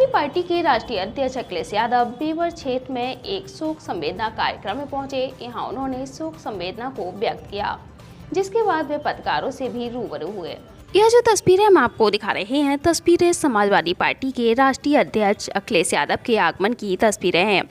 Samajwadi party के राष्ट्रीय अध्यक्ष अखिलेश यादव बेवर क्षेत्र में एक शोक संवेदना कार्यक्रम में पहुंचे। यहां उन्होंने शोक संवेदना को व्यक्त किया, जिसके बाद वे पत्रकारों से भी रूबरू हुए। यह जो तस्वीरें हम आपको दिखा रहे हैं, तस्वीरें समाजवादी पार्टी के राष्ट्रीय अध्यक्ष अखिलेश यादव के आगमन की तस्वीरें हैं।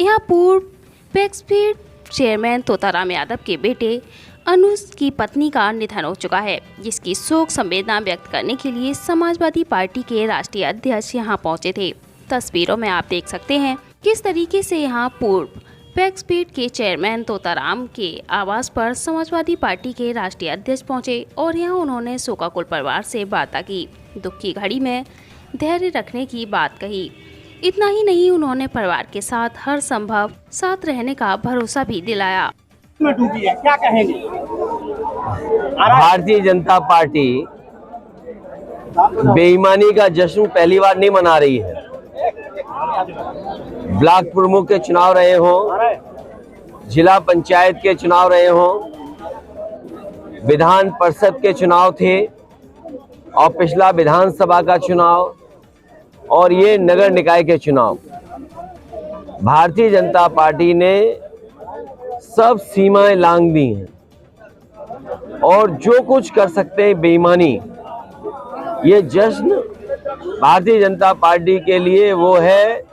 यहाँ पूर्व पैक्सफीड चेयरमैन तोताराम यादव के बेटे अनुज की पत्नी का निधन हो चुका है, जिसकी शोक संवेदना व्यक्त करने के लिए समाजवादी पार्टी के राष्ट्रीय अध्यक्ष यहां पहुंचे थे। तस्वीरों में आप देख सकते हैं किस तरीके से यहां पूर्व पैक्सफीड के चेयरमैन तोताराम के आवास पर समाजवादी पार्टी के राष्ट्रीय अध्यक्ष पहुंचे और यहां उन्होंने शोकाकुल परिवार से वार्ता की, दुख की घड़ी में धैर्य रखने की बात कही। इतना ही नहीं, उन्होंने परिवार के साथ हर संभव साथ रहने का भरोसा भी दिलाया। में डूबी है, क्या कहेंगे? भारतीय जनता पार्टी बेईमानी का जश्न पहली बार नहीं मना रही है। ब्लॉक प्रमुख के चुनाव रहे हों, जिला पंचायत के चुनाव रहे हों, विधान परिषद के चुनाव थे और पिछला विधानसभा का चुनाव और ये नगर निकाय के चुनाव, भारतीय जनता पार्टी ने सब सीमाएं लांघ दी हैं और जो कुछ कर सकते हैं बेईमानी। ये जश्न भारतीय जनता पार्टी के लिए वो है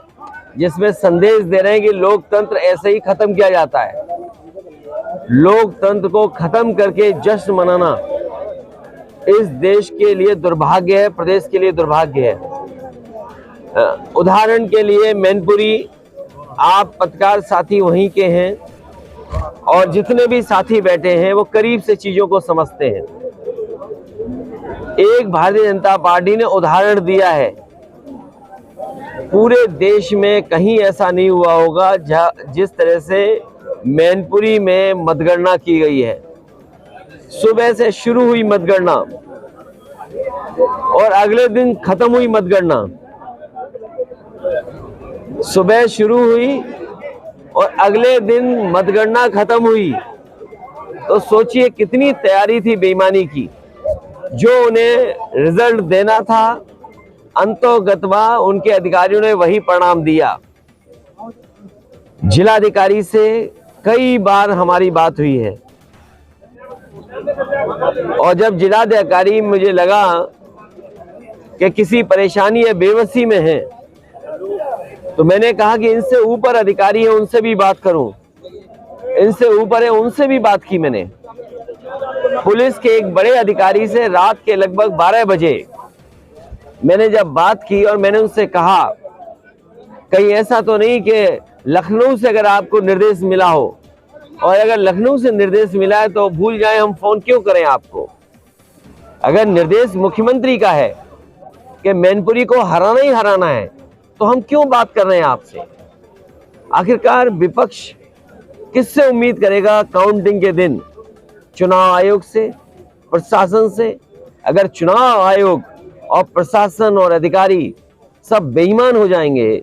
जिसमें संदेश दे रहे हैं कि लोकतंत्र ऐसे ही खत्म किया जाता है। लोकतंत्र को खत्म करके जश्न मनाना इस देश के लिए दुर्भाग्य है, प्रदेश के लिए दुर्भाग्य है। उदाहरण के लिए मैनपुरी, आप पत्रकार साथी वहीं के हैं और जितने भी साथी बैठे हैं वो करीब से चीजों को समझते हैं। एक भारतीय जनता पार्टी ने उदाहरण दिया है, पूरे देश में कहीं ऐसा नहीं हुआ होगा जिस तरह से मैनपुरी में मतगणना की गई है। सुबह से शुरू हुई मतगणना और अगले दिन खत्म हुई मतगणना। सुबह शुरू हुई और अगले दिन मतगणना खत्म हुई, तो सोचिए कितनी तैयारी थी बेईमानी की। जो उन्हें रिजल्ट देना था अंतोगत्वा उनके अधिकारियों ने वही परिणाम दिया। जिलाधिकारी से कई बार हमारी बात हुई है और जब जिलाधिकारी मुझे लगा कि किसी परेशानी या बेबसी में है तो मैंने कहा कि इनसे ऊपर अधिकारी है उनसे भी बात करूं, इनसे ऊपर है उनसे भी बात की। मैंने पुलिस के एक बड़े अधिकारी से रात के लगभग 12 बजे मैंने जब बात की और मैंने उनसे कहा कहीं ऐसा तो नहीं कि लखनऊ से अगर आपको निर्देश मिला हो और अगर लखनऊ से निर्देश मिला है तो भूल जाएं, हम फोन क्यों करें आपको। अगर निर्देश मुख्यमंत्री का है कि मैनपुरी को हराना ही हराना है तो हम क्यों बात कर रहे हैं आपसे। आखिरकार विपक्ष किससे उम्मीद करेगा काउंटिंग के दिन? चुनाव आयोग से, प्रशासन से। अगर चुनाव आयोग और प्रशासन और अधिकारी सब बेईमान हो जाएंगे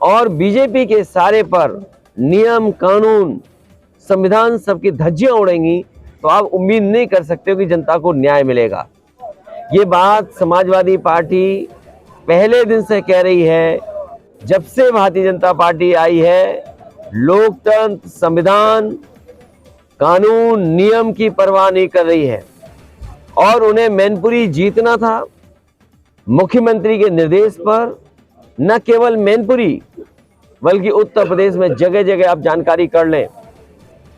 और बीजेपी के सारे पर नियम कानून संविधान सबकी धज्जियां उड़ेंगी तो आप उम्मीद नहीं कर सकते हो कि जनता को न्याय मिलेगा। ये बात समाजवादी पार्टी पहले दिन से कह रही है। जब से भारतीय जनता पार्टी आई है, लोकतंत्र, संविधान, कानून, नियम की परवाह नहीं कर रही है और उन्हें मैनपुरी जीतना था। मुख्यमंत्री के निर्देश पर न केवल मैनपुरी बल्कि उत्तर प्रदेश में जगह जगह आप जानकारी कर लें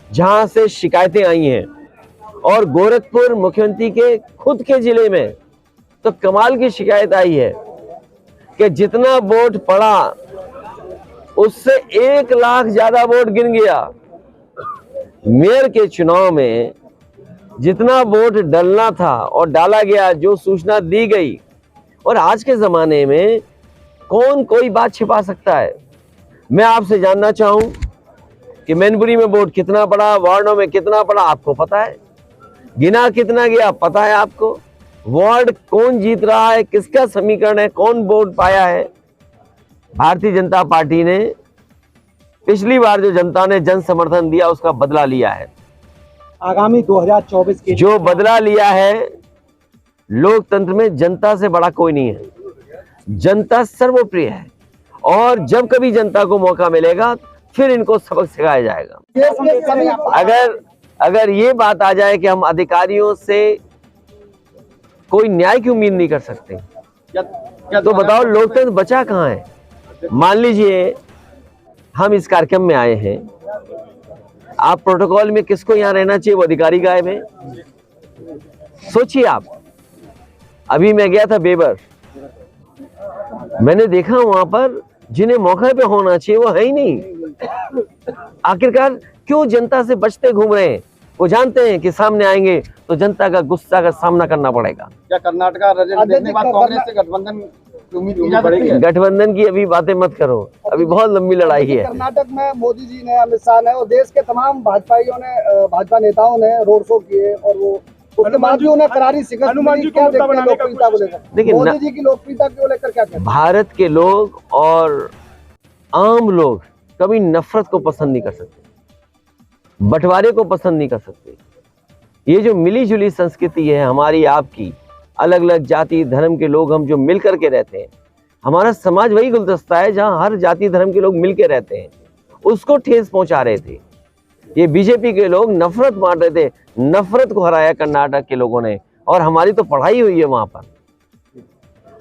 जहां से शिकायतें आई हैं, और गोरखपुर मुख्यमंत्री के खुद के जिले में तो कमाल की शिकायत आई है कि जितना वोट पड़ा उससे 1 लाख ज्यादा वोट गिन गया। मेयर के चुनाव में जितना वोट डलना था और डाला गया, जो सूचना दी गई, और आज के जमाने में कौन कोई बात छिपा सकता है। मैं आपसे जानना चाहूं कि मैनपुरी में वोट कितना पड़ा, वार्डों में कितना पड़ा, आपको पता है? गिना कितना गया पता है आपको? वार्ड कौन जीत रहा है, किसका समीकरण है, कौन वोट पाया है? भारतीय जनता पार्टी ने पिछली बार जो जनता ने जन समर्थन दिया उसका बदला लिया है। आगामी 2024 के जो बदला लिया है, लोकतंत्र में जनता से बड़ा कोई नहीं है। जनता सर्वप्रिय है और जब कभी जनता को मौका मिलेगा फिर इनको सबक सिखाया जाएगा। अगर ये बात आ जाए कि हम अधिकारियों से कोई न्याय की उम्मीद नहीं कर सकते, तो बताओ लोकतंत्र बचा कहाँ है। मान लीजिए हम इस कार्यक्रम में आए हैं, आप प्रोटोकॉल में किसको यहाँ रहना चाहिए, वो अधिकारी गायब है। सोचिए आप, अभी मैं गया था बेबर, मैंने देखा वहां पर जिन्हें मौके पे होना चाहिए वो है ही नहीं। आखिरकार क्यों जनता से बचते घूम रहे हैं? वो जानते हैं कि सामने आएंगे तो जनता का गुस्सा का सामना करना पड़ेगा। क्या कर्नाटका रिजल्ट देखने के बाद कांग्रेस से गठबंधन की उम्मीद की जा सकती है? गठबंधन की अभी बातें मत करो, अभी बहुत लंबी लड़ाई है। कर्नाटक में मोदी जी ने, अमित शाह ने और देश के तमाम भाजपा नेताओं ने रोड शो किए और वो उसके बाद भी उन्हें करारी शिकस्त मिली। क्या देखते हैं लोकप्रियता को लेकर? देखिए मोदी जी की लोकप्रियता को लेकर क्या कहते हैं? भारत के लोग और आम लोग कभी नफरत को पसंद नहीं कर सकते, बंटवारे को पसंद नहीं कर सकते। ये जो मिली जुली संस्कृति है हमारी आपकी, अलग अलग जाति धर्म के लोग हम जो मिल करके रहते हैं, हमारा समाज वही गुलदस्ता है जहां हर जाति धर्म के लोग मिल के रहते हैं, उसको ठेस पहुंचा रहे थे। ये बीजेपी के लोग नफरत बांट रहे थे, नफरत को हराया कर्नाटक के लोगों ने, और हमारी तो पढ़ाई हुई है वहां पर।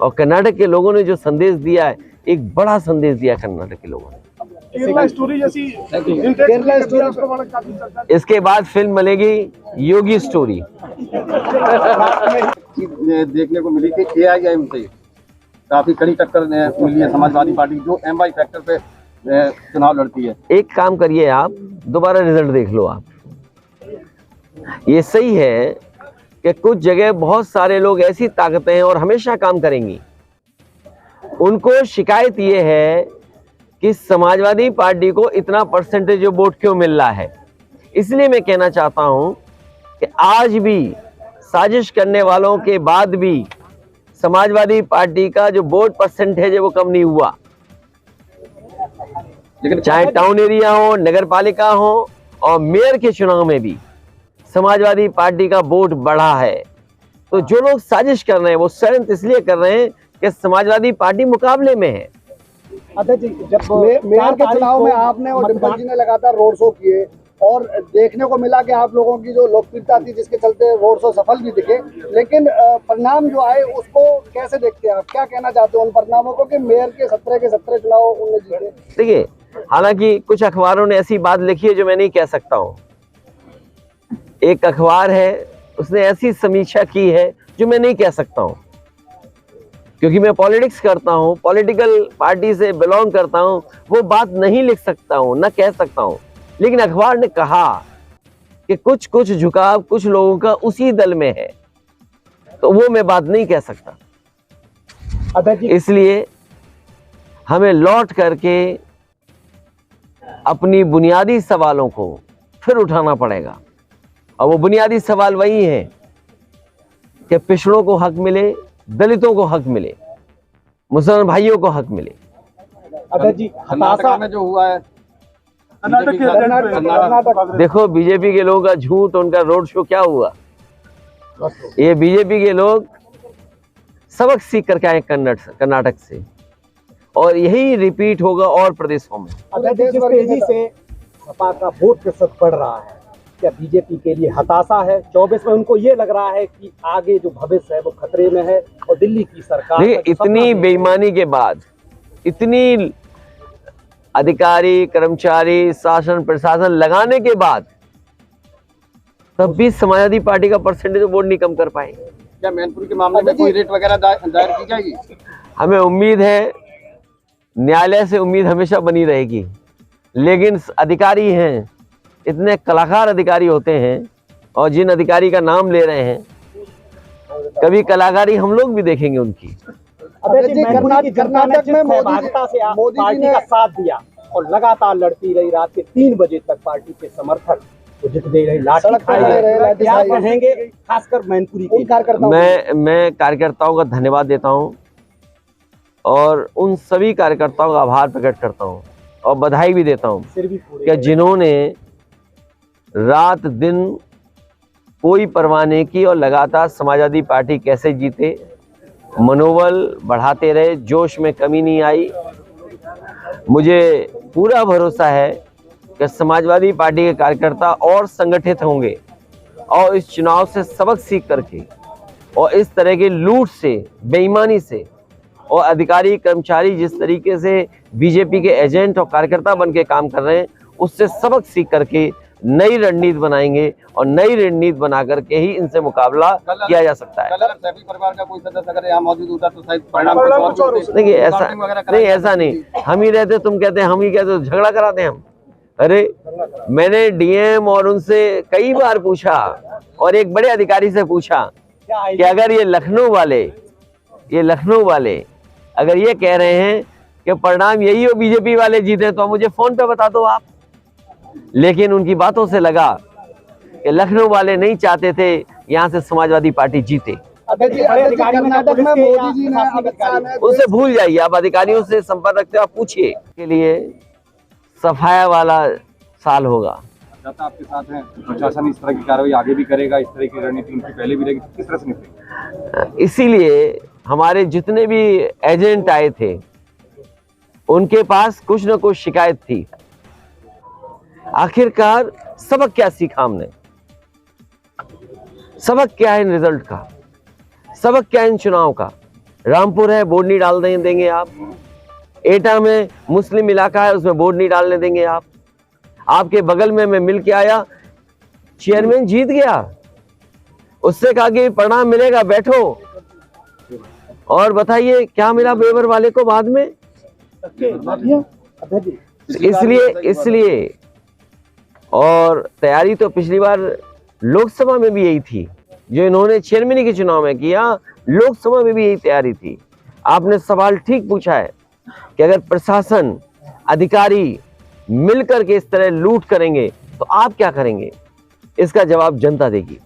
और कर्नाटक के लोगों ने जो संदेश दिया है, एक बड़ा संदेश दिया कर्नाटक के लोगों ने। केरला स्टोरी जैसी इसके बाद फिल्म बनेगी योगी स्टोरी। देखने को मिली कि AIM से काफी कड़ी टक्कर मिली है समाजवादी पार्टी जो MY फैक्टर पे चुनाव लड़ती है। एक काम करिए, आप दोबारा रिजल्ट देख लो। आप ये सही है कि कुछ जगह बहुत सारे लोग ऐसी ताकतें हैं और हमेशा काम करेंगी, उनको शिकायत ये है कि समाजवादी पार्टी को इतना परसेंटेज वोट क्यों मिल रहा है। इसलिए मैं कहना चाहता हूं कि आज भी साजिश करने वालों के बाद भी समाजवादी पार्टी का जो वोट परसेंटेज है वो कम नहीं हुआ। लेकिन चाहे टाउन एरिया हो, नगर पालिका हो और मेयर के चुनाव में भी समाजवादी पार्टी का वोट बढ़ा है। तो जो लोग साजिश कर रहे हैं वो षड्यंत्र इसलिए कर रहे हैं कि समाजवादी पार्टी मुकाबले में है। अध्यक्ष जी, जब मेयर के चुनाव में आपने और डिम्पल जी ने लगातार रोड शो किए और देखने को मिला कि आप लोगों की जो लोकप्रियता थी जिसके चलते रोड शो सफल भी दिखे, लेकिन परिणाम जो आए उसको कैसे देखते हैं आप? क्या कहना चाहते हो उन परिणामों को कि मेयर के 17 के 17 चुनाव उनने जीते? देखिए, हालांकि कुछ अखबारों ने ऐसी बात लिखी है जो मैं नहीं कह सकता हूँ। एक अखबार है उसने ऐसी समीक्षा की है जो मैं नहीं कह सकता हूँ, क्योंकि मैं पॉलिटिक्स करता हूँ, पॉलिटिकल पार्टी से बिलोंग करता हूँ, वो बात नहीं लिख सकता हूँ, ना कह सकता हूँ। लेकिन अखबार ने कहा कि कुछ कुछ झुकाव कुछ लोगों का उसी दल में है, तो वो मैं बात नहीं कह सकता। इसलिए हमें लौट करके अपनी बुनियादी सवालों को फिर उठाना पड़ेगा, और वो बुनियादी सवाल वही है कि पिछड़ों को हक मिले, दलितों को हक मिले, मुसलमान भाइयों को हक मिले। अध्यक्ष जी, कर्नाटका में जो हुआ है, कर्नाटक देखो बीजेपी के लोगों का झूठ, उनका रोड शो क्या हुआ। ये बीजेपी के लोग सबक सीख करके आए कर्नाटक से, और यही रिपीट होगा और प्रदेशों में। जिस तेजी से सपा का वोट प्रतिशत बढ़ रहा है, क्या बीजेपी के लिए हताशा है? 24 में उनको ये लग रहा है कि आगे जो भविष्य है वो खतरे में है, और दिल्ली की सरकार इतनी बेईमानी के बाद, इतनी अधिकारी कर्मचारी शासन प्रशासन लगाने के बाद, तब भी समाजवादी पार्टी का परसेंटेज वोट नहीं कम कर पाए। क्या मैनपुरी के मामले में कोई रेट वगैरह दायर की जाएगी? हमें उम्मीद है, न्यायालय से उम्मीद हमेशा बनी रहेगी, लेकिन अधिकारी हैं, इतने कलाकार अधिकारी होते हैं, और जिन अधिकारी का नाम ले रहे हैं, कभी कलाकारी हम लोग भी देखेंगे उनकी। कर्नाटक में मोदी जी ने साथ दिया और लगातार लड़ती रही, रात के 3 बजे तक पार्टी के समर्थक तो जित दे रही, लाठी खाई रहे। क्या कहेंगे खासकर मैनपुरी के कार्यकर्ताओं? मैं कार्यकर्ताओं का धन्यवाद देता हूं और उन सभी कार्यकर्ताओं का आभार प्रकट करता हूं और बधाई भी देता हूं कि जिन्होंने रात दिन कोई परवाह नहीं की और लगातार समाजवादी पार्टी कैसे जीते मनोबल बढ़ाते रहे, जोश में कमी नहीं आई। मुझे पूरा भरोसा है कि समाजवादी पार्टी के कार्यकर्ता और संगठित होंगे और इस चुनाव से सबक सीख करके और इस तरह के लूट से, बेईमानी से और अधिकारी कर्मचारी जिस तरीके से बीजेपी के एजेंट और कार्यकर्ता बन के काम कर रहे हैं, उससे सबक सीख करके नई रणनीति बनाएंगे और नई रणनीति बना करके ही इनसे मुकाबला किया जा सकता है। कल अगर सभी परिवार का कोई सदस्य अगर यहाँ मौजूद होता तो शायद परिणाम कुछ और होते। देखिए ऐसा नहीं, हम ही रहते, तुम कहते हैं हम ही कहते, झगड़ा कराते हम। अरे मैंने डीएम और उनसे कई बार पूछा और एक बड़े अधिकारी से पूछा कि अगर ये लखनऊ वाले अगर ये कह रहे हैं कि परिणाम यही हो बीजेपी वाले जीते, तो मुझे फोन पे बता दो आप। लेकिन उनकी बातों से लगा कि लखनऊ वाले नहीं चाहते थे यहाँ से समाजवादी पार्टी जीते। कर्नाटक में मोदी जी ने, अमित शाह ने, उनसे भूल जाइए, आप अधिकारियों से संपर्क रखते हो, आप पूछिए। के लिए सफाया वाला साल होगा। आपके साथ हैं, प्रशासन इस तरह की कार्रवाई आगे भी करेगा, इस तरह की रणनीति उनकी पहले भी रहेगी, किस तरह से निपटेगी? इसीलिए हमारे जितने भी एजेंट आए थे उनके पास कुछ न कुछ शिकायत थी। आखिरकार सबक क्या सीखा हमने? सबक क्या है इन रिजल्ट का? सबक क्या है इन चुनाव का? रामपुर है, वोट नहीं डाल देंगे आप। एटा में मुस्लिम इलाका है, उसमें वोट नहीं डालने देंगे आप। आपके बगल में मैं मिल के आया, चेयरमैन जीत गया, उससे कहा कि परिणाम मिलेगा, बैठो और बताइए क्या मिला बेवर वाले को बाद में। इसलिए और तैयारी तो पिछली बार लोकसभा में भी यही थी, जो इन्होंने चेयरमैन के चुनाव में किया, लोकसभा में भी यही तैयारी थी। आपने सवाल ठीक पूछा है कि अगर प्रशासन, अधिकारी मिलकर के इस तरह लूट करेंगे तो आप क्या करेंगे? इसका जवाब जनता देगी।